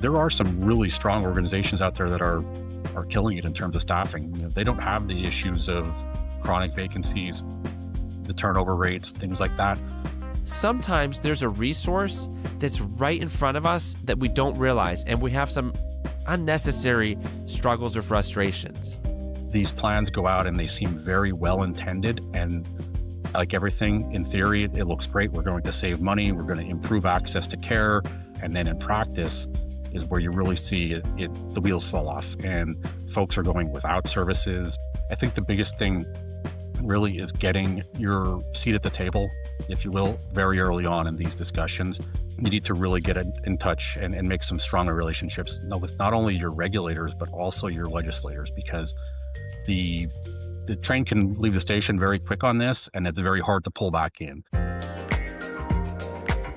There are some really strong organizations out there that are killing it in terms of staffing. They don't have the issues of chronic vacancies, the turnover rates, things like that. Sometimes there's a resource that's right in front of us that we don't realize, and we have some unnecessary struggles or frustrations. These plans go out and they seem very well intended, and like everything in theory, it looks great. We're going to save money, we're going to improve access to care, and then in practice is where you really see the wheels fall off and folks are going without services. I think the biggest thing really is getting your seat at the table, if you will, very early on in these discussions. You need to really get in touch and make some stronger relationships with not only your regulators, but also your legislators, because the train can leave the station very quick on this, and it's very hard to pull back in.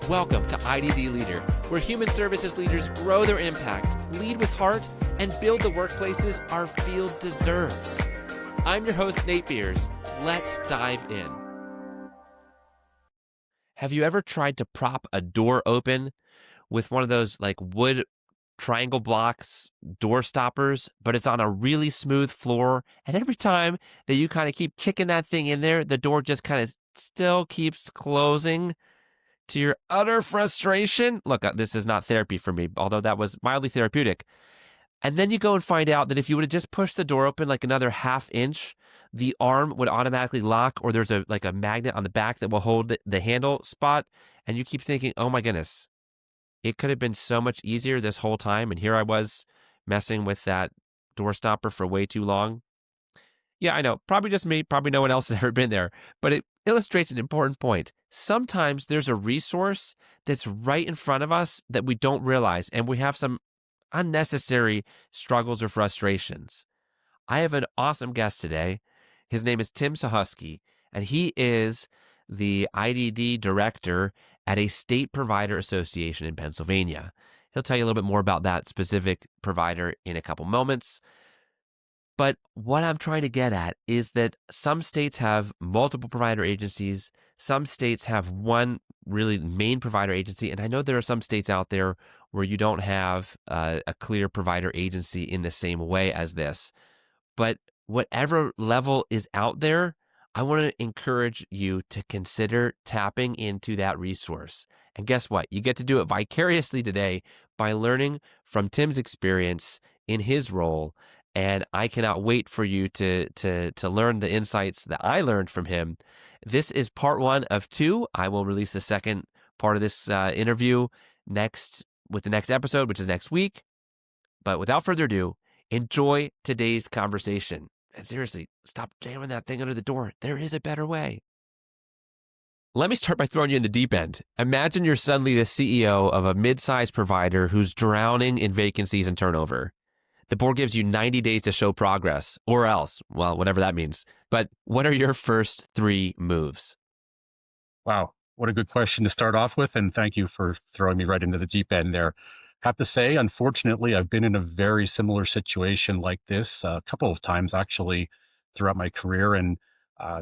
Welcome to IDD Leader, where human services leaders grow their impact, lead with heart, and build the workplaces our field deserves. I'm your host, Nate Beers. Let's dive in. Have you ever tried to prop a door open with one of those like wood triangle blocks door stoppers, but it's on a really smooth floor, and every time that you kind of keep kicking that thing in there, the door just kind of still keeps closing to your utter frustration? Look, this is not therapy for me, although that was mildly therapeutic. And then you go and find out that if you would have just pushed the door open like another half inch, the arm would automatically lock, or there's a magnet on the back that will hold the handle spot. And you keep thinking, oh my goodness, it could have been so much easier this whole time. And here I was messing with that door stopper for way too long. Yeah, I know. Probably just me. Probably no one else has ever been there. But it illustrates an important point. Sometimes there's a resource that's right in front of us that we don't realize, and we have some unnecessary struggles or frustrations. I have an awesome guest today. His name is Tim Sohosky, and he is the IDD Director at a state provider association in Pennsylvania. He'll tell you a little bit more about that specific provider in a couple moments. But what I'm trying to get at is that some states have multiple provider agencies. Some states have one really main provider agency. And I know there are some states out there where you don't have a clear provider agency in the same way as this. But whatever level is out there, I want to encourage you to consider tapping into that resource. And guess what? You get to do it vicariously today by learning from Tim's experience in his role. And I cannot wait for you to learn the insights that I learned from him. This is part 1 of 2. I will release the second part of this interview with the next episode, which is next week. But without further ado, enjoy today's conversation. And seriously, stop jamming that thing under the door. There is a better way. Let me start by throwing you in the deep end. Imagine you're suddenly the CEO of a mid-sized provider who's drowning in vacancies and turnover. The board gives you 90 days to show progress, or else, well, whatever that means. But what are your first 3 moves? Wow, what a good question to start off with, and thank you for throwing me right into the deep end there. Have to say, unfortunately, I've been in a very similar situation like this a couple of times actually throughout my career, and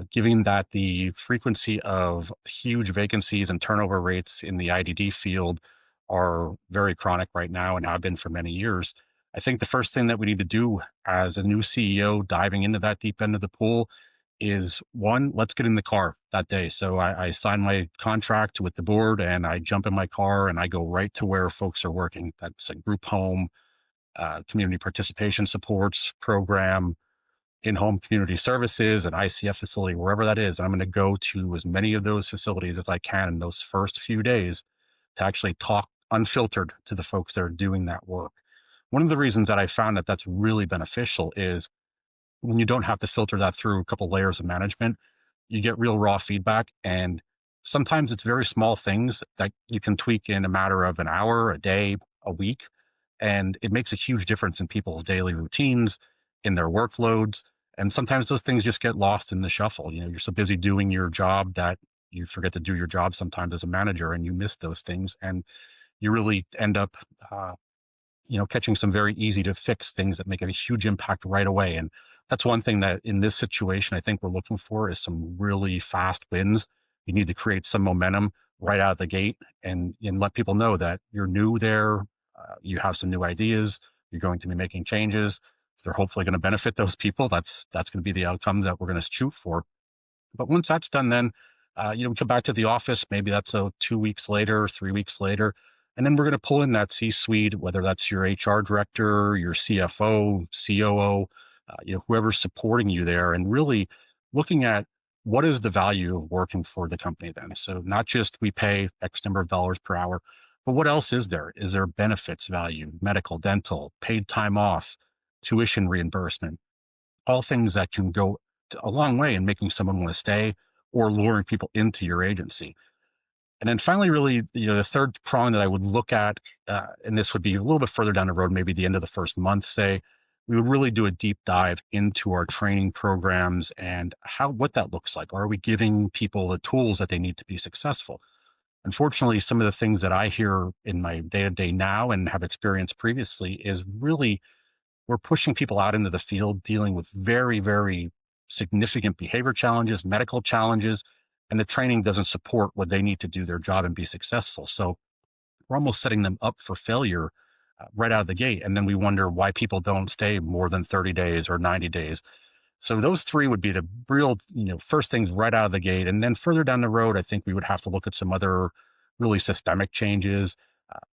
given that the frequency of huge vacancies and turnover rates in the IDD field are very chronic right now and have been for many years, I think the first thing that we need to do as a new CEO diving into that deep end of the pool is, one, let's get in the car that day. So I sign my contract with the board and I jump in my car and I go right to where folks are working. That's a group home, community participation supports program, in-home community services, an ICF facility, wherever that is. I'm going to go to as many of those facilities as I can in those first few days to actually talk unfiltered to the folks that are doing that work. One of the reasons that I found that that's really beneficial is when you don't have to filter that through a couple layers of management, you get real raw feedback. And sometimes it's very small things that you can tweak in a matter of an hour, a day, a week. And it makes a huge difference in people's daily routines, in their workloads. And sometimes those things just get lost in the shuffle. You're so busy doing your job that you forget to do your job sometimes as a manager, and you miss those things. And you really end up catching some very easy to fix things that make a huge impact right away. And that's one thing that in this situation, I think we're looking for is some really fast wins. You need to create some momentum right out of the gate and let people know that you're new there. You have some new ideas. You're going to be making changes. They're hopefully going to benefit those people. That's going to be the outcomes that we're going to shoot for. But once that's done, then we come back to the office. Maybe that's 2 weeks later, 3 weeks later, and then we're going to pull in that C-suite, whether that's your HR director, your CFO, COO, whoever's supporting you there, and really looking at what is the value of working for the company then. So not just we pay X number of dollars per hour, but what else is there? Is there benefits value, medical, dental, paid time off, tuition reimbursement, all things that can go a long way in making someone want to stay or luring people into your agency. And then finally, really, the third prong that I would look at, and this would be a little bit further down the road, maybe the end of the first month, say, we would really do a deep dive into our training programs and what that looks like. Are we giving people the tools that they need to be successful? Unfortunately, some of the things that I hear in my day-to-day now and have experienced previously is really we're pushing people out into the field dealing with very, very significant behavior challenges, medical challenges, and the training doesn't support what they need to do their job and be successful. So we're almost setting them up for failure right out of the gate. And then we wonder why people don't stay more than 30 days or 90 days. So those three would be the real, first things right out of the gate. And then further down the road, I think we would have to look at some other really systemic changes.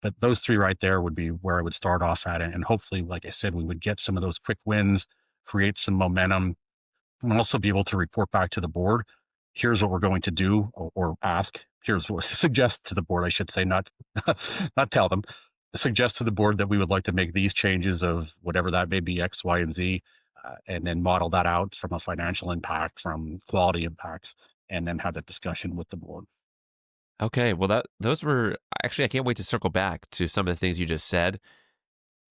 But those three right there would be where I would start off at. And hopefully, like I said, we would get some of those quick wins, create some momentum, and also be able to report back to the board. Here's what we're going to do, or ask. Here's what suggest to the board, I should say, not not tell them. Suggest to the board that we would like to make these changes of whatever that may be, X, Y, and Z, and then model that out from a financial impact, from quality impacts, and then have that discussion with the board. Okay, well, those were actually, I can't wait to circle back to some of the things you just said.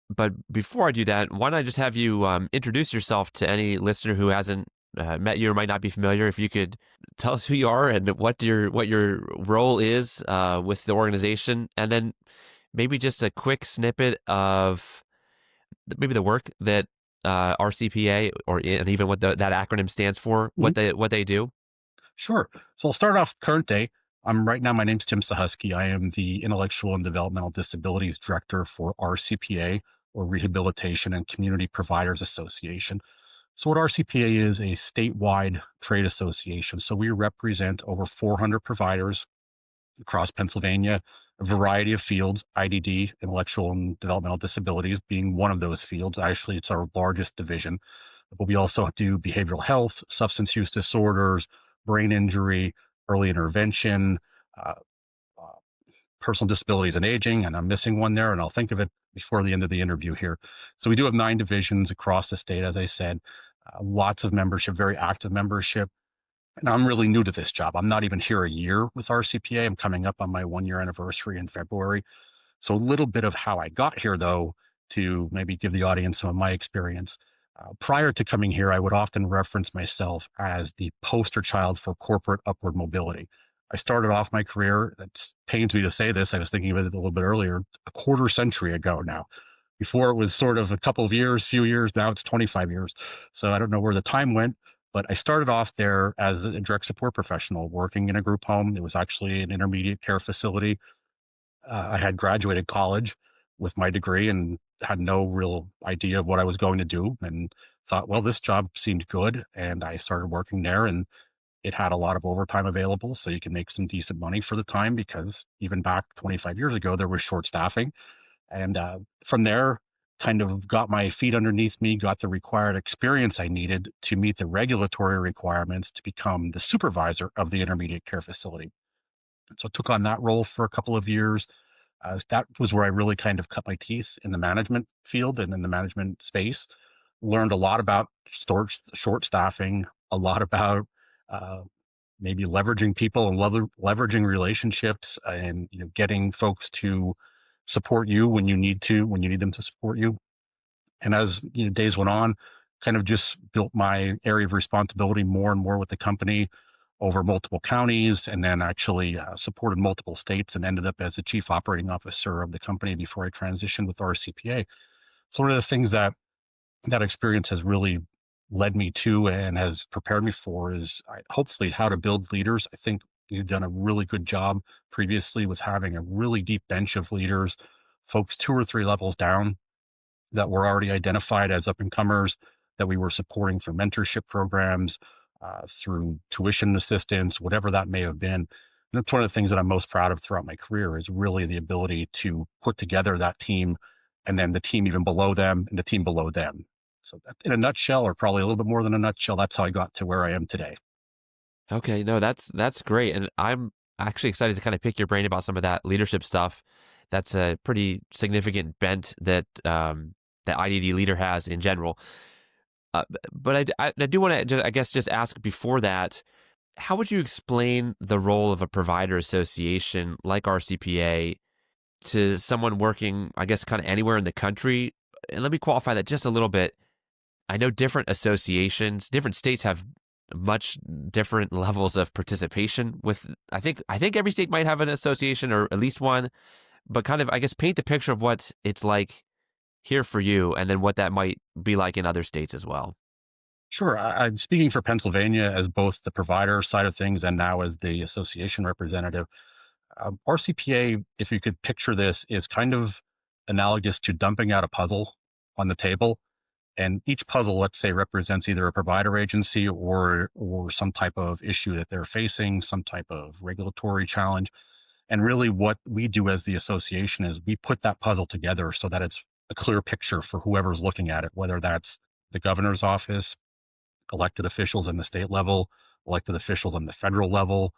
But before I do that, why don't I just have you introduce yourself to any listener who hasn't met you or might not be familiar? If you could tell us who you are and what your role is with the organization, and then maybe just a quick snippet of maybe the work that RCPA and even what that acronym stands for, Mm-hmm. what they do. Sure. So I'll start off current day. Right now, my name's Tim Sohosky. I am the Intellectual and Developmental Disabilities Director for RCPA, or Rehabilitation and Community Providers Association. So what RCPA is a statewide trade association. So we represent over 400 providers across Pennsylvania, a variety of fields, IDD, intellectual and developmental disabilities, being one of those fields. Actually, it's our largest division. But we also do behavioral health, substance use disorders, brain injury, early intervention, uh, uh, personal disabilities and aging, and I'm missing one there, and I'll think of it before the end of the interview here. So we do have 9 divisions across the state, as I said, lots of membership, very active membership. And I'm really new to this job. I'm not even here a year with RCPA. I'm coming up on my 1-year anniversary in February. So a little bit of how I got here, though, to maybe give the audience some of my experience. Prior to coming here, I would often reference myself as the poster child for corporate upward mobility. I started off my career, it pains me to say this, I was thinking of it a little bit earlier, a quarter century ago now. Before it was sort of a couple of years, few years, now it's 25 years. So I don't know where the time went, but I started off there as a direct support professional working in a group home. It was actually an intermediate care facility. I had graduated college with my degree and had no real idea of what I was going to do, and thought, well, this job seemed good. And I started working there, and it had a lot of overtime available. So you can make some decent money for the time, because even back 25 years ago, there was short staffing. And from there, kind of got my feet underneath me, got the required experience I needed to meet the regulatory requirements to become the supervisor of the intermediate care facility. So I took on that role for a couple of years. That was where I really kind of cut my teeth in the management field and in the management space. Learned a lot about short staffing, a lot about uh, maybe leveraging people and leveraging relationships, and getting folks to support you when you need them to support you. And as days went on, kind of just built my area of responsibility more and more with the company over multiple counties, and then actually supported multiple states, and ended up as the chief operating officer of the company before I transitioned with RCPA. So one of the things that experience has really led me to and has prepared me for is hopefully how to build leaders. I think you've done a really good job previously with having a really deep bench of leaders folks 2 or 3 levels down that were already identified as up and comers that we were supporting through mentorship programs, through tuition assistance, whatever that may have been. And that's one of the things that I'm most proud of throughout my career is really the ability to put together that team and then the team even below them and the team below them. So that, in a nutshell, or probably a little bit more than a nutshell, that's how I got to where I am today. Okay, no, that's great, and I'm actually excited to kind of pick your brain about some of that leadership stuff. That's a pretty significant bent that that IDD leader has in general. But I do want to just, I guess, just ask before that, how would you explain the role of a provider association like RCPA to someone working, I guess, kind of anywhere in the country? And let me qualify that just a little bit. I know different associations, different states have much different levels of participation with I think every state might have an association or at least one, but kind of I guess paint the picture of what it's like here for you and then what that might be like in other states as well. Sure. I'm speaking for Pennsylvania as both the provider side of things and now as the association representative. RCPA, if you could picture this, is kind of analogous to dumping out a puzzle on the table. And each puzzle, let's say, represents either a provider agency or some type of issue that they're facing, some type of regulatory challenge. And really what we do as the association is we put that puzzle together so that it's a clear picture for whoever's looking at it, whether that's the governor's office, elected officials in the state level, elected officials on the federal level,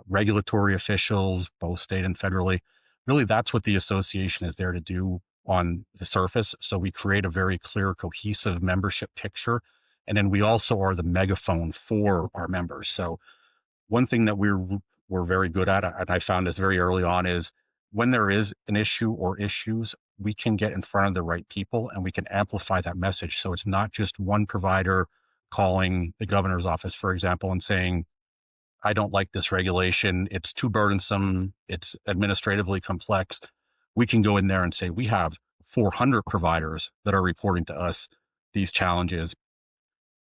regulatory officials, both state and federally. Really, that's what the association is there to do on the surface. So we create a very clear, cohesive membership picture. And then we also are the megaphone for our members. So one thing that we're very good at, and I found this very early on, is when there is an issue or issues, we can get in front of the right people and we can amplify that message. So it's not just one provider calling the governor's office, for example, and saying, I don't like this regulation. It's too burdensome. It's administratively complex. We can go in there and say, we have 400 providers that are reporting to us these challenges,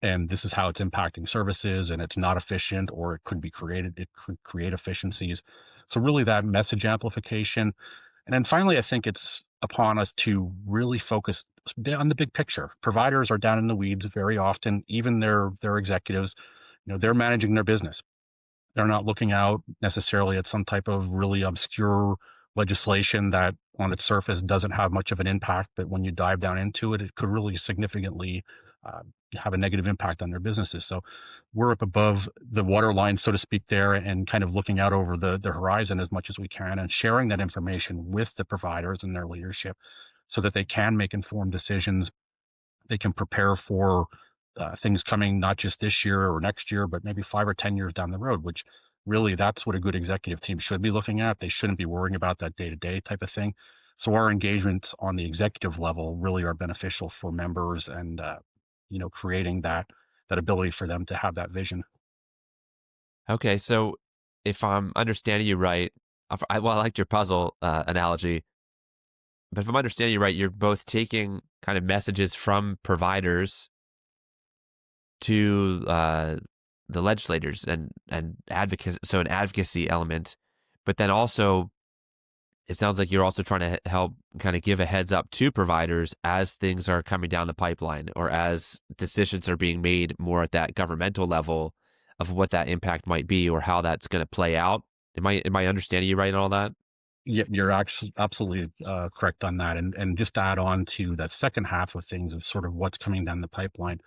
and this is how it's impacting services, and it's not efficient, or it could create efficiencies. So really that message amplification. And then finally, I think it's upon us to really focus on the big picture. Providers are down in the weeds very often, even their executives, they're managing their business. They're not looking out necessarily at some type of really obscure legislation that on its surface doesn't have much of an impact, but when you dive down into it, it could really significantly uh, have a negative impact on their businesses. So we're up above the waterline, so to speak, there, and kind of looking out over the horizon as much as we can and sharing that information with the providers and their leadership so that they can make informed decisions. They can prepare for things coming not just this year or next year, but maybe 5 or 10 years down the road, which really that's what a good executive team should be looking at. They shouldn't be worrying about that day to day type of thing. So our engagements on the executive level really are beneficial for members and, creating that ability for them to have that vision. Okay, so if I'm understanding you right, well, I liked your puzzle analogy, but if I'm understanding you right, you're both taking kind of messages from providers to the legislators and advocates, so an advocacy element, but then also it sounds like you're also trying to help kind of give a heads up to providers as things are coming down the pipeline or as decisions are being made more at that governmental level of what that impact might be or how that's going to play out. Am I understanding you right in all that? Yeah, you're actually absolutely correct on that. And just to add on to that second half of things of sort of what's coming down the pipeline,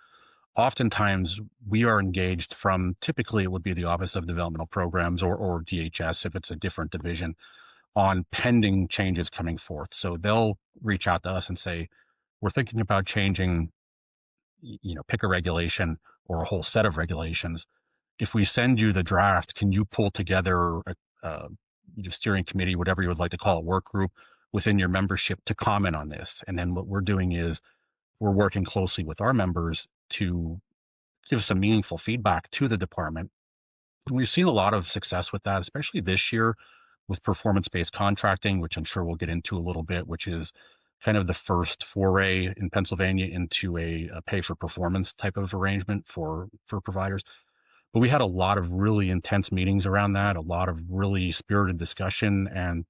oftentimes we are engaged from typically it would be the Office of Developmental Programs or DHS if it's a different division on pending changes coming forth. So they'll reach out to us and say, we're thinking about changing, pick a regulation or a whole set of regulations. If we send you the draft, can you pull together a steering committee, whatever you would like to call it, work group within your membership to comment on this? And then what we're doing is we're working closely with our members to give some meaningful feedback to the department. And we've seen a lot of success with that, especially this year with performance-based contracting, which I'm sure we'll get into a little bit, which is kind of the first foray in Pennsylvania into a pay for performance type of arrangement for providers. But we had a lot of really intense meetings around that, a lot of really spirited discussion, and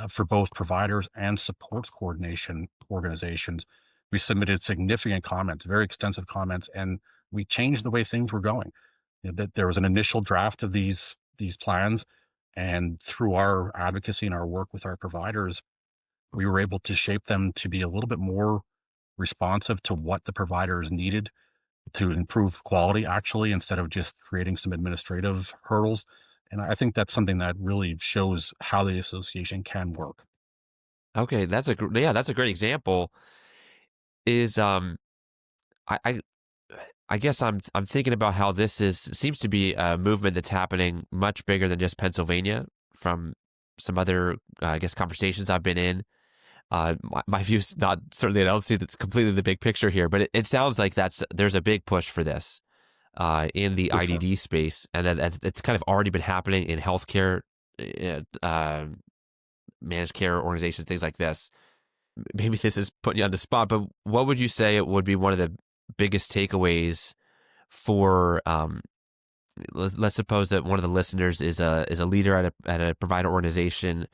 for both providers and supports coordination organizations. We submitted significant comments, very extensive comments, and we changed the way things were going. That there was an initial draft of these plans, and through our advocacy and our work with our providers, we were able to shape them to be a little bit more responsive to what the providers needed to improve quality, actually, instead of just creating some administrative hurdles. And I think that's something that really shows how the association can work. Okay, that's a great example. Is I, I I guess I'm thinking about how seems to be a movement that's happening much bigger than just Pennsylvania. From some other I guess conversations I've been in, my view's not certainly. I don't see that's completely the big picture here, but it sounds like there's a big push for this in the For sure. IDD space, and that it's kind of already been happening in healthcare, uh, managed care organizations, things like this. Maybe this is putting you on the spot, but what would you say it would be one of the biggest takeaways for let's suppose that one of the listeners is a leader at a provider organization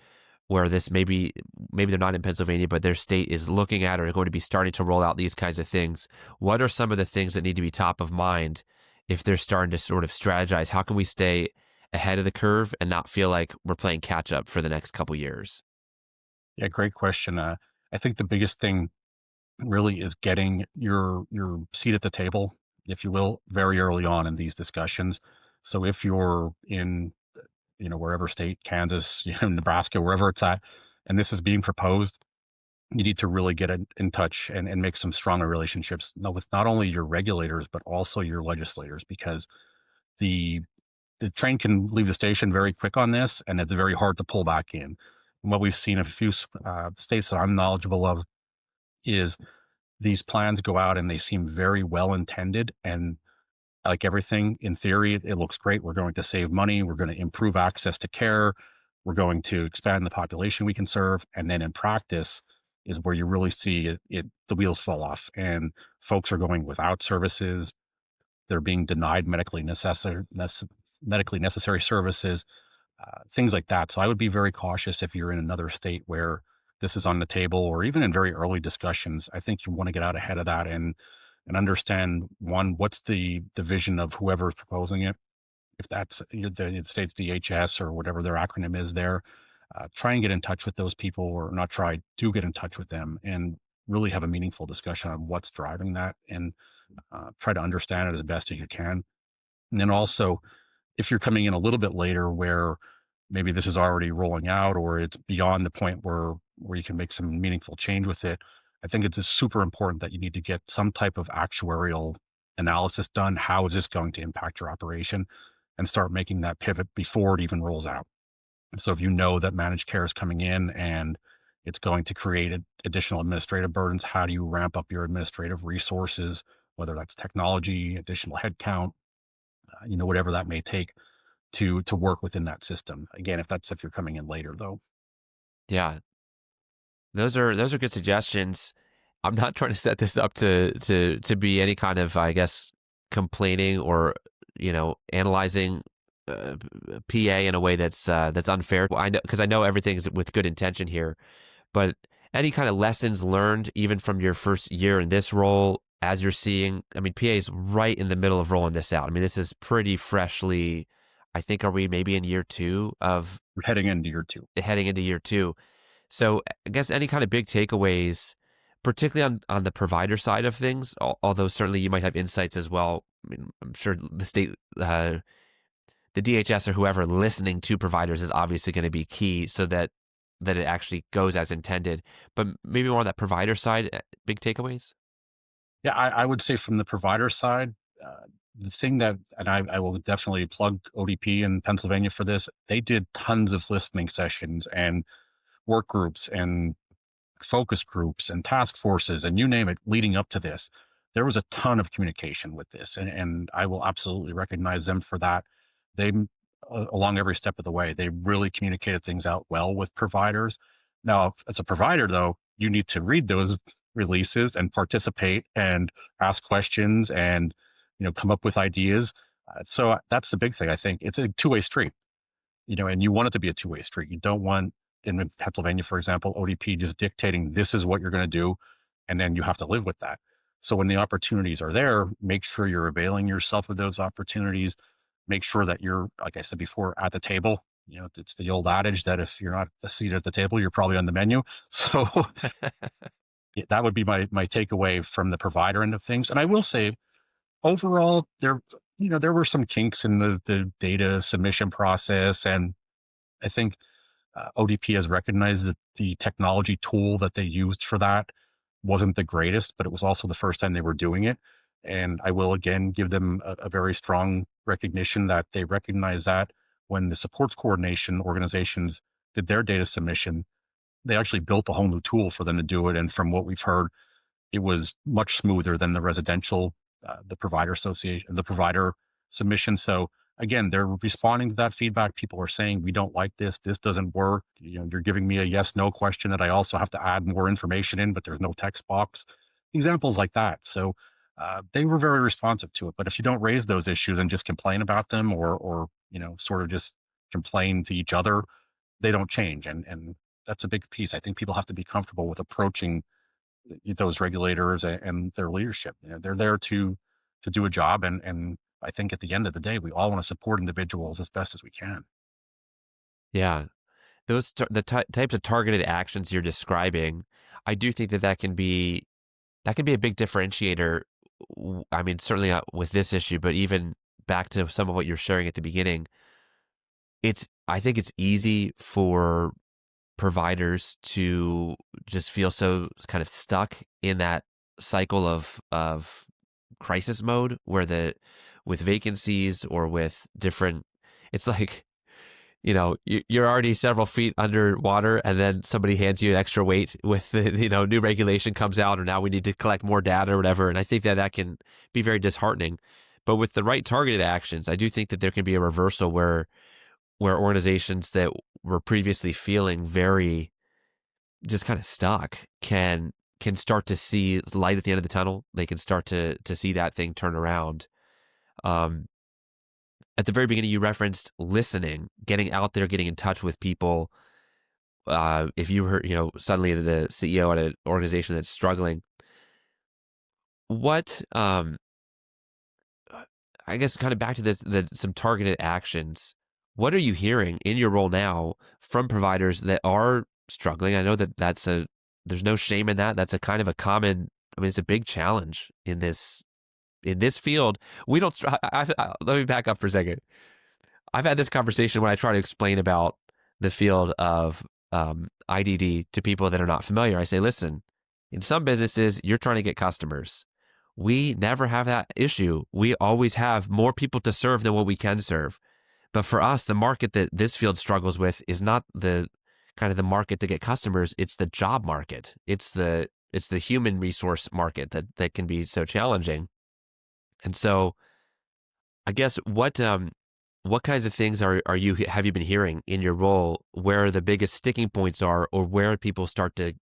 where this maybe they're not in Pennsylvania, but their state is looking at or going to be starting to roll out these kinds of things. What are some of the things that need to be top of mind if they're starting to sort of strategize? How can we stay ahead of the curve and not feel like we're playing catch up for the next couple years? Yeah, great question. I think the biggest thing really is getting your seat at the table, if you will, very early on in these discussions. So if you're in, wherever state, Kansas, Nebraska, wherever it's at, and this is being proposed, you need to really get in touch and make some stronger relationships with not only your regulators but also your legislators, because the the train can leave the station very quick on this, and it's very hard to pull back in. And what we've seen in a few states that I'm knowledgeable of is these plans go out and they seem very well intended, and like everything in theory, it looks great. We're going to save money. We're going to improve access to care. We're going to expand the population we can serve. And then in practice is where you really see the wheels fall off, and folks are going without services. They're being denied medically necessary services, things like that. So I would be very cautious if you're in another state where this is on the table, or even in very early discussions. I think you want to get out ahead of that and understand, one, what's the vision of whoever's proposing it. If that's the United States DHS or whatever their acronym is there, try and get in touch with those people, or not try, do get in touch with them and really have a meaningful discussion on what's driving that, and try to understand it as best as you can. And then also, if you're coming in a little bit later where maybe this is already rolling out, or it's beyond the point where you can make some meaningful change with it, I think it's just super important that you need to get some type of actuarial analysis done. How is this going to impact your operation? And start making that pivot before it even rolls out. So if you know that managed care is coming in and it's going to create additional administrative burdens, how do you ramp up your administrative resources, whether that's technology, additional headcount, whatever that may take to work within that system. Again, if you're coming in later though. Yeah, those are good suggestions. I'm not trying to set this up to be any kind of, I guess, complaining or analyzing PA in a way that's unfair. I know, because I know everything's with good intention here, but any kind of lessons learned even from your first year in this role, as you're seeing, I mean, PA is right in the middle of rolling this out. I mean, this is pretty freshly. I think, are we maybe in year two of We're heading into year two. heading into year two? So I guess any kind of big takeaways, particularly on the provider side of things, although certainly you might have insights as well. I mean, I'm sure the state, the DHS or whoever listening to providers is obviously going to be key, so that it actually goes as intended. But maybe more on that provider side, big takeaways. Yeah, I would say from the provider side, the thing that, and I will definitely plug ODP in Pennsylvania for this, they did tons of listening sessions and work groups and focus groups and task forces and you name it leading up to this. There was a ton of communication with this, and I will absolutely recognize them for that. They, along every step of the way, they really communicated things out well with providers. Now, as a provider, though, you need to read those releases and participate and ask questions and come up with ideas. So that's the big thing. I think it's a two-way street, and you want it to be a two-way street. You don't want in Pennsylvania, for example, ODP just dictating this is what you're going to do, and then you have to live with that. So when the opportunities are there, make sure you're availing yourself of those opportunities. Make sure that you're, like I said before, at the table. It's the old adage that if you're not a seat at the table, you're probably on the menu. So yeah, that would be my takeaway from the provider end of things. And I will say, overall, there were some kinks in the data submission process, and I think ODP has recognized that the technology tool that they used for that wasn't the greatest, but it was also the first time they were doing it. And I will again give them a very strong recognition that they recognize that when the supports coordination organizations did their data submission, they actually built a whole new tool for them to do it. And from what we've heard, it was much smoother than the residential, the provider association, the provider submission. So again, they're responding to that feedback. People are saying, we don't like this. This doesn't work. You're giving me a yes, no question that I also have to add more information in, but there's no text box. Examples like that. So they were very responsive to it. But if you don't raise those issues and just complain about them, or sort of just complain to each other, they don't change. And that's a big piece. I think people have to be comfortable with approaching those regulators and their leadership. They're there to do a job, and I think at the end of the day, we all want to support individuals as best as we can. Yeah. Types of targeted actions you're describing, I do think that that can be a big differentiator. I mean, certainly with this issue, but even back to some of what you're sharing at the beginning, I think it's easy for providers to just feel so kind of stuck in that cycle of crisis mode with vacancies or with different, it's like, you're already several feet underwater, and then somebody hands you an extra weight with the, new regulation comes out, or now we need to collect more data or whatever. And I think that can be very disheartening. But with the right targeted actions, I do think that there can be a reversal where organizations that were previously feeling very just kind of stuck can start to see light at the end of the tunnel. They can start to see that thing turn around. At the very beginning, you referenced listening, getting out there, getting in touch with people. If you were, suddenly the CEO at an organization that's struggling, what, I guess, kind of back to some targeted actions. What are you hearing in your role now from providers that are struggling? I know that there's no shame in that. That's a kind of a common, I mean, it's a big challenge in this field. We don't, let me back up for a second. I've had this conversation when I try to explain about the field of IDD to people that are not familiar. I say, listen, in some businesses, you're trying to get customers. We never have that issue. We always have more people to serve than what we can serve. But for us, the market that this field struggles with is not the kind of the market to get customers. It's the job market. It's the human resource market that can be so challenging. And so I guess what kinds of things have you been hearing in your role where the biggest sticking points are, or where people start to,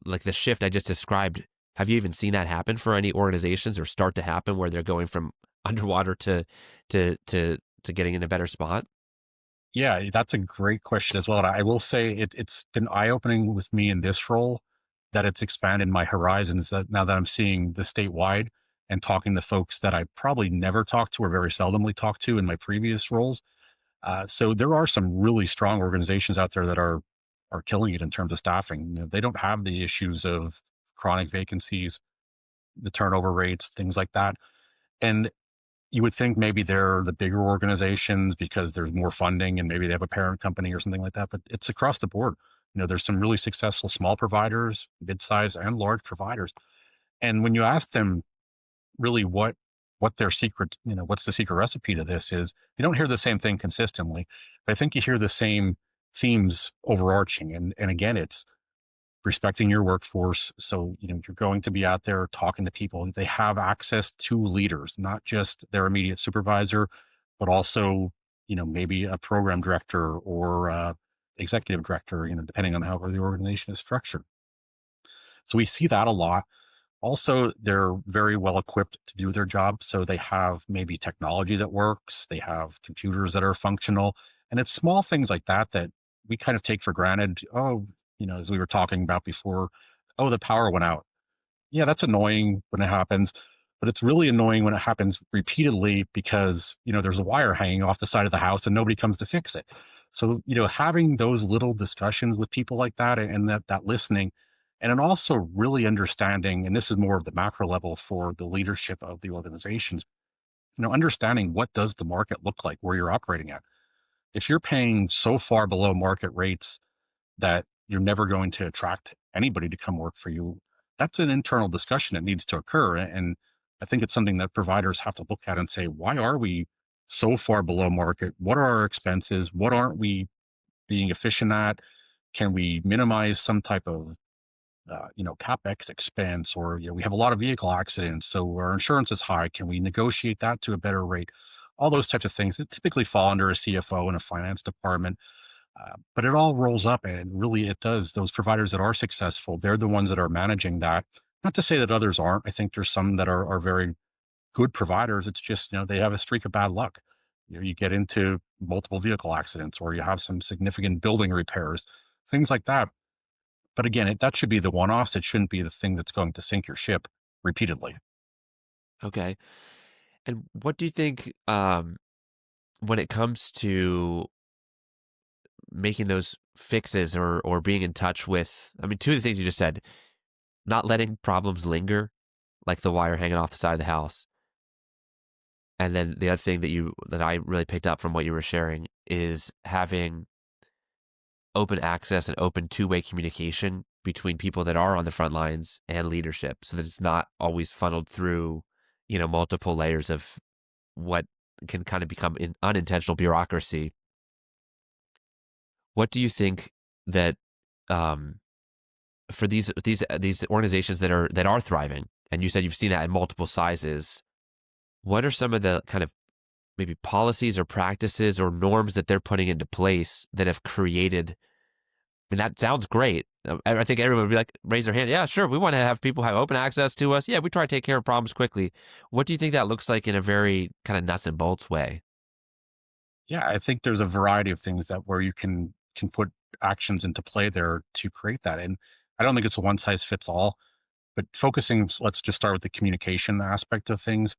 like the shift I just described, have you even seen that happen for any organizations, or start to happen where they're going from underwater to getting in a better spot? Yeah, that's a great question as well. And I will say it's been eye-opening with me in this role that it's expanded my horizons, that now that I'm seeing the statewide and talking to folks that I probably never talked to or very seldomly talked to in my previous roles. So there are some really strong organizations out there that are killing it in terms of staffing. They don't have the issues of chronic vacancies, the turnover rates, things like that. And you would think maybe they're the bigger organizations because there's more funding and maybe they have a parent company or something like that, but it's across the board. There's some really successful small providers, mid-size and large providers. And when you ask them really what their secret, what's the secret recipe to this is, you don't hear the same thing consistently, but I think you hear the same themes overarching. And again, it's respecting your workforce. So, you're going to be out there talking to people. They have access to leaders, not just their immediate supervisor, but also, maybe a program director or executive director, depending on how the organization is structured. So we see that a lot. Also, they're very well equipped to do their job. So they have maybe technology that works. They have computers that are functional. And it's small things like that we kind of take for granted, oh, as we were talking about before, oh, the power went out. Yeah, that's annoying when it happens, but it's really annoying when it happens repeatedly because, there's a wire hanging off the side of the house and nobody comes to fix it. So, having those little discussions with people like that, and that listening, and then also really understanding, and this is more of the macro level for the leadership of the organizations, understanding what does the market look like where you're operating at. If you're paying so far below market rates that you're never going to attract anybody to come work for you, that's an internal discussion that needs to occur. And I think it's something that providers have to look at and say, why are we so far below market? What are our expenses? What aren't we being efficient at? Can we minimize some type of capex expense? Or we have a lot of vehicle accidents, so our insurance is high. Can we negotiate that to a better rate? All those types of things that typically fall under a CFO and a finance department. But it all rolls up, and really it does. Those providers that are successful, they're the ones that are managing that. Not to say that others aren't. I think there's some that are very good providers. It's just, they have a streak of bad luck. You get into multiple vehicle accidents, or you have some significant building repairs, things like that. But again, that should be the one-offs. It shouldn't be the thing that's going to sink your ship repeatedly. Okay. And what do you think when it comes to making those fixes or being in touch with, I mean, two of the things you just said, not letting problems linger, like the wire hanging off the side of the house. And then the other thing that I really picked up from what you were sharing is having open access and open two-way communication between people that are on the front lines and leadership, so that it's not always funneled through, multiple layers of what can kind of become unintentional bureaucracy. What do you think that um, for these organizations that are thriving, and you said you've seen that in multiple sizes, what are some of the kind of maybe policies or practices or norms that they're putting into place that have created? I mean, that sounds great. I think everyone would be like, raise their hand. Yeah, sure. We want to have people have open access to us. Yeah, we try to take care of problems quickly. What do you think that looks like in a very kind of nuts and bolts way? Yeah, I think there's a variety of things that where you can put actions into play there to create that. And I don't think it's a one size fits all, but focusing, let's just start with the communication aspect of things.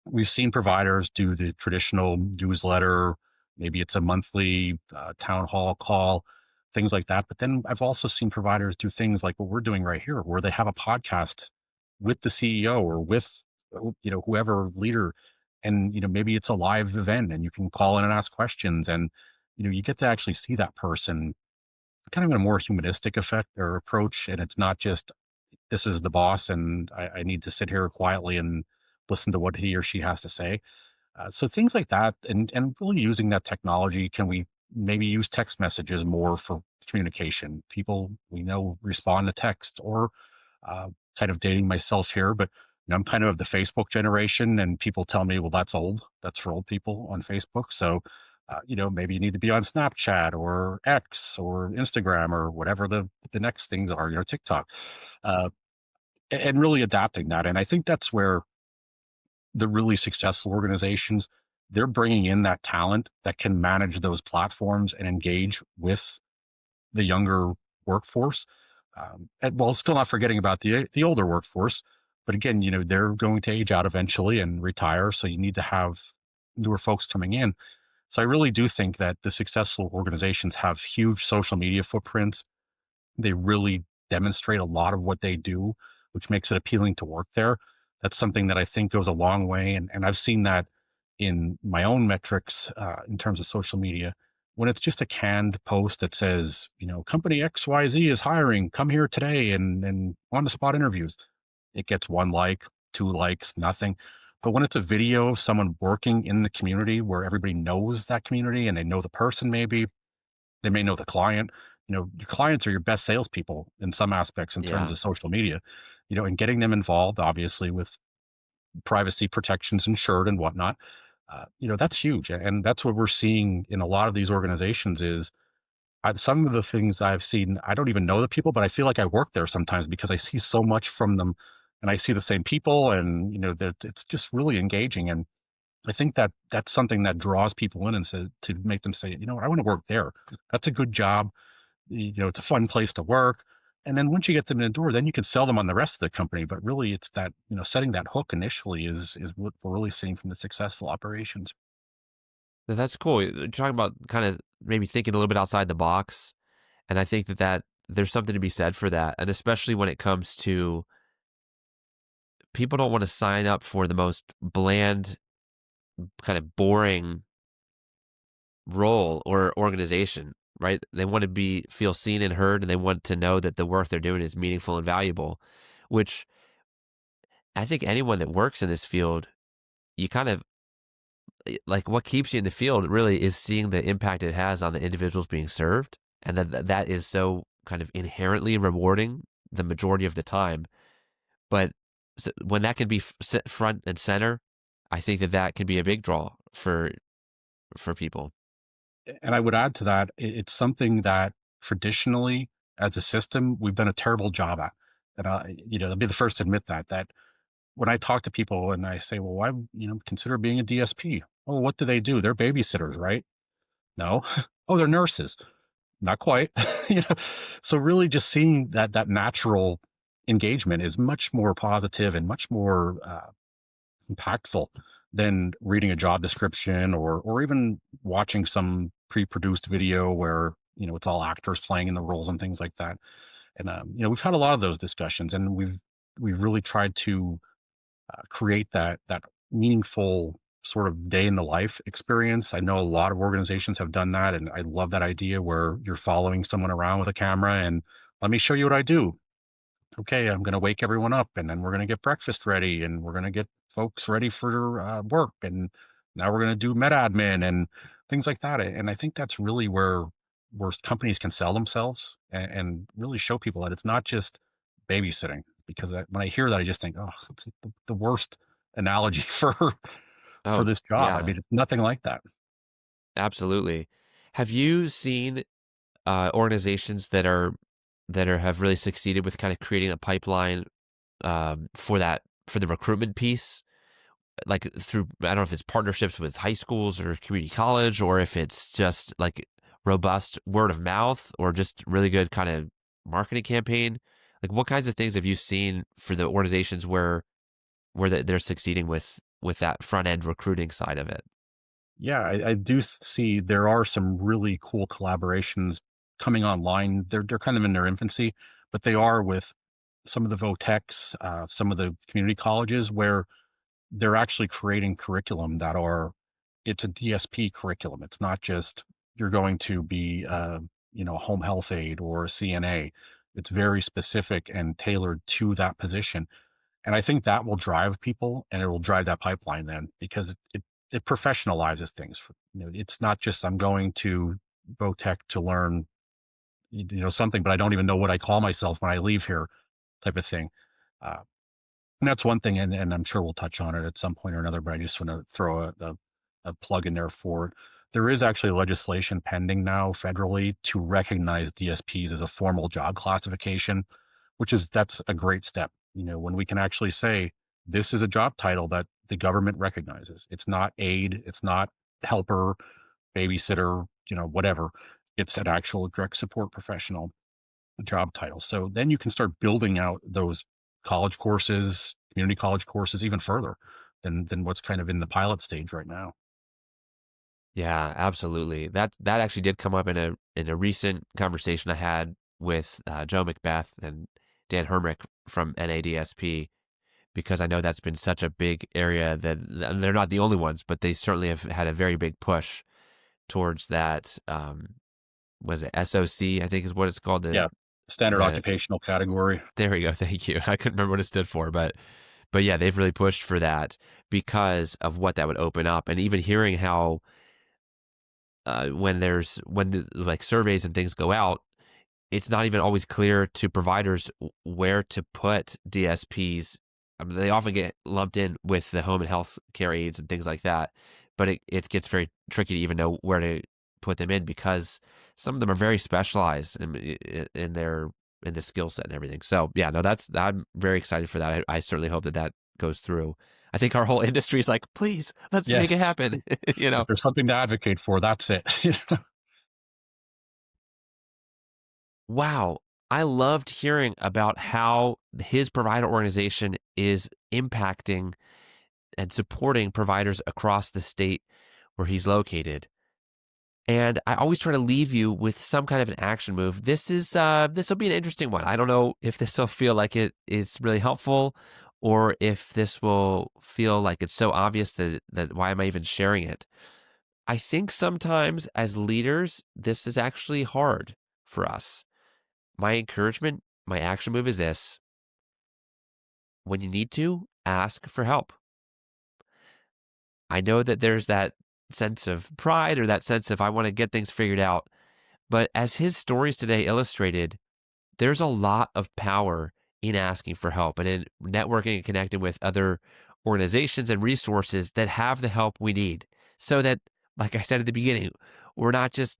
We've seen providers do the traditional newsletter, maybe it's a monthly town hall call, things like that. But then I've also seen providers do things like what we're doing right here, where they have a podcast with the CEO or with whoever leader, and maybe it's a live event, and you can call in and ask questions, and you get to actually see that person kind of in a more humanistic effect or approach, and it's not just this is the boss and I need to sit here quietly and listen to what he or she has to say. So things like that, and really using that technology. Can we maybe use text messages more for communication? People we know respond to text, or uh, kind of dating myself here, but I'm kind of the Facebook generation, and people tell me, well, that's old. That's for old people on Facebook. So, maybe you need to be on Snapchat or X or Instagram or whatever the next things are, TikTok, uh, and really adapting that. And I think that's where the really successful organizations, they're bringing in that talent that can manage those platforms and engage with the younger workforce, and while still not forgetting about the older workforce. But again, they're going to age out eventually and retire, so you need to have newer folks coming in. So I really do think that the successful organizations have huge social media footprints. They really demonstrate a lot of what they do, which makes it appealing to work there. That's something that I think goes a long way. And I've seen that in my own metrics in terms of social media. When it's just a canned post that says, company XYZ is hiring, come here today, and on the spot interviews, it gets one like, two likes, nothing. But when it's a video of someone working in the community where everybody knows that community and they know the person, maybe they may know the client. Your clients are your best salespeople in some aspects in terms Yeah. of social media, and getting them involved, obviously, with privacy protections insured and whatnot. That's huge. And that's what we're seeing in a lot of these organizations is some of the things I've seen, I don't even know the people, but I feel like I work there sometimes because I see so much from them and I see the same people, and, that it's just really engaging. And I think that that's something that draws people in and to make them say, you know what, I want to work there. That's a good job. You know, it's a fun place to work. And then once you get them in the door, then you can sell them on the rest of the company. But really, it's that, you know, setting that hook initially is what we're really seeing from the successful operations. That's cool. You're talking about kind of maybe thinking a little bit outside the box, and I think that there's something to be said for that, and especially when it comes to people don't want to sign up for the most bland, kind of boring role or organization, right? They want to feel seen and heard, and they want to know that the work they're doing is meaningful and valuable, which I think anyone that works in this field, you kind of like what keeps you in the field really is seeing the impact it has on the individuals being served, and that is so kind of inherently rewarding the majority of the time. But when that can be set front and center, I think that can be a big draw for people. And I would add to that, it's something that traditionally, as a system, we've done a terrible job at. And you know, I'll be the first to admit that when I talk to people and I say, well, why, you know, consider being a DSP? Oh, what do they do? They're babysitters, right? No. Oh, they're nurses. Not quite. You know, so really just seeing that natural engagement is much more positive and much more impactful than reading a job description or even watching some pre-produced video where, you know, it's all actors playing in the roles and things like that. And you know, we've had a lot of those discussions, and we've really tried to create that meaningful sort of day in the life experience. I know a lot of organizations have done that, and I love that idea where you're following someone around with a camera and let me show you what I do. Okay, I'm going to wake everyone up, and then we're going to get breakfast ready, and we're going to get folks ready for work, and now we're going to do med admin and things like that. And I think that's really where companies can sell themselves and really show people that it's not just babysitting. Because when I hear that, I just think, oh, it's like the worst analogy for Oh, this job. I yeah, mean, it's nothing like that. absolutely. Have you seen organizations that have really succeeded with kind of creating a pipeline for the recruitment piece, like through I don't know if it's partnerships with high schools or community college, or if it's just like robust word of mouth or just really good kind of marketing campaign. Like what kinds of things have you seen for the organizations where they're succeeding with that front end recruiting side of it? Yeah, I do see there are some really cool collaborations coming online. They're kind of in their infancy, but they are with some of the VOTECs, some of the community colleges where they're actually creating curriculum that are it's a DSP curriculum. It's not just you're going to be you know, a home health aide or a CNA. It's very specific and tailored to that position. And I think that will drive people and it will drive that pipeline then because it professionalizes things. You know, it's not just I'm going to VOTEC to learn, you know, something, but I don't even know what I call myself when I leave here type of thing. Uh, and that's one thing, and I'm sure we'll touch on it at some point or another, but I just want to throw a plug in there for it. There is actually legislation pending now federally to recognize DSPs as a formal job classification, that's a great step. You know, when we can actually say this is a job title that the government recognizes. It's not aide, it's not helper, babysitter, you know, whatever. It's an actual direct support professional job title. So then you can start building out those college courses, community college courses even further than what's kind of in the pilot stage right now. Yeah, absolutely. That actually did come up in a recent conversation I had with Joe Macbeth and Dan Hermick from NADSP, because I know that's been such a big area that and they're not the only ones, but they certainly have had a very big push towards that. Was it SOC? I think is what it's called. Yeah. Standard The occupational category. There we go. Thank you. I couldn't remember what it stood for, but yeah, they've really pushed for that because of what that would open up, and even hearing how like surveys and things go out, it's not even always clear to providers where to put DSPs. I mean, they often get lumped in with the home and health care aides and things like that, but it gets very tricky to even know where to put them in because some of them are very specialized in their in the skill set and everything. So yeah, no, I'm very excited for that. I certainly hope that goes through. I think our whole industry is like, please, let's make Yes. it happen. You know, If there's something to advocate for, that's it. wow. I loved hearing about how his provider organization is impacting and supporting providers across the state where he's located. And I always try to leave you with some kind of an action move. This will be an interesting one. I don't know if this will feel like it is really helpful, or if this will feel like it's so obvious that why am I even sharing it? I think sometimes as leaders, this is actually hard for us. My encouragement, my action move is this: when you need to, ask for help. I know that there's that sense of pride or that sense of I want to get things figured out. But as his stories today illustrated, there's a lot of power in asking for help and in networking and connecting with other organizations and resources that have the help we need. So that, like I said at the beginning, we're not just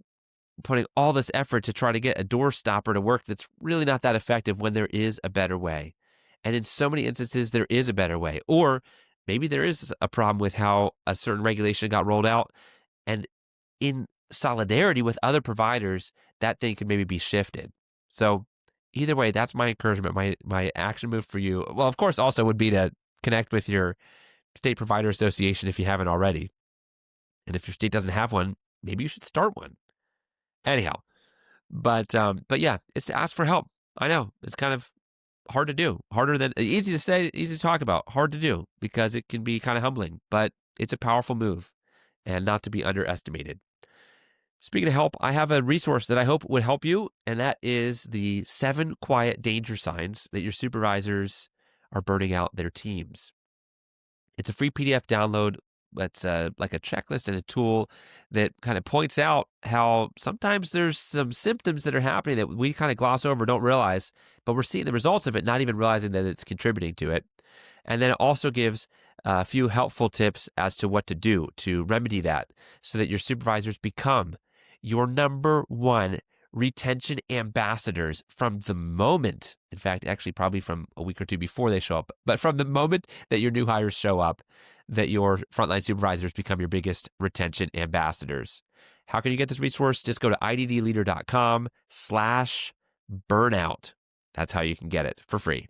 putting all this effort to try to get a door stopper to work that's really not that effective when there is a better way. And in so many instances, there is a better way. Or maybe there is a problem with how a certain regulation got rolled out. And in solidarity with other providers, that thing could maybe be shifted. So either way, that's my encouragement, my action move for you. Well, of course, also would be to connect with your state provider association if you haven't already. And if your state doesn't have one, maybe you should start one. Anyhow, but yeah, it's to ask for help. I know it's kind of hard to do, harder than easy to say, easy to talk about, hard to do because it can be kind of humbling, but it's a powerful move and not to be underestimated. Speaking of help, I have a resource that I hope would help you, and that is the 7 quiet danger signs that your supervisors are burning out their teams. It's a free PDF download that's like a checklist and a tool that kind of points out how sometimes there's some symptoms that are happening that we kind of gloss over, don't realize, but we're seeing the results of it, not even realizing that it's contributing to it. And then it also gives a few helpful tips as to what to do to remedy that so that your supervisors become your number one retention ambassadors from the moment, in fact, actually probably from a week or two before they show up, but from the moment that your new hires show up, that your frontline supervisors become your biggest retention ambassadors. How can you get this resource? Just go to iddleader.com/burnout. That's how you can get it for free.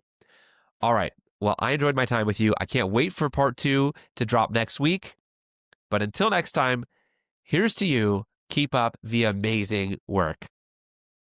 All right. Well, I enjoyed my time with you. I can't wait for part 2 to drop next week. But until next time, here's to you. Keep up the amazing work.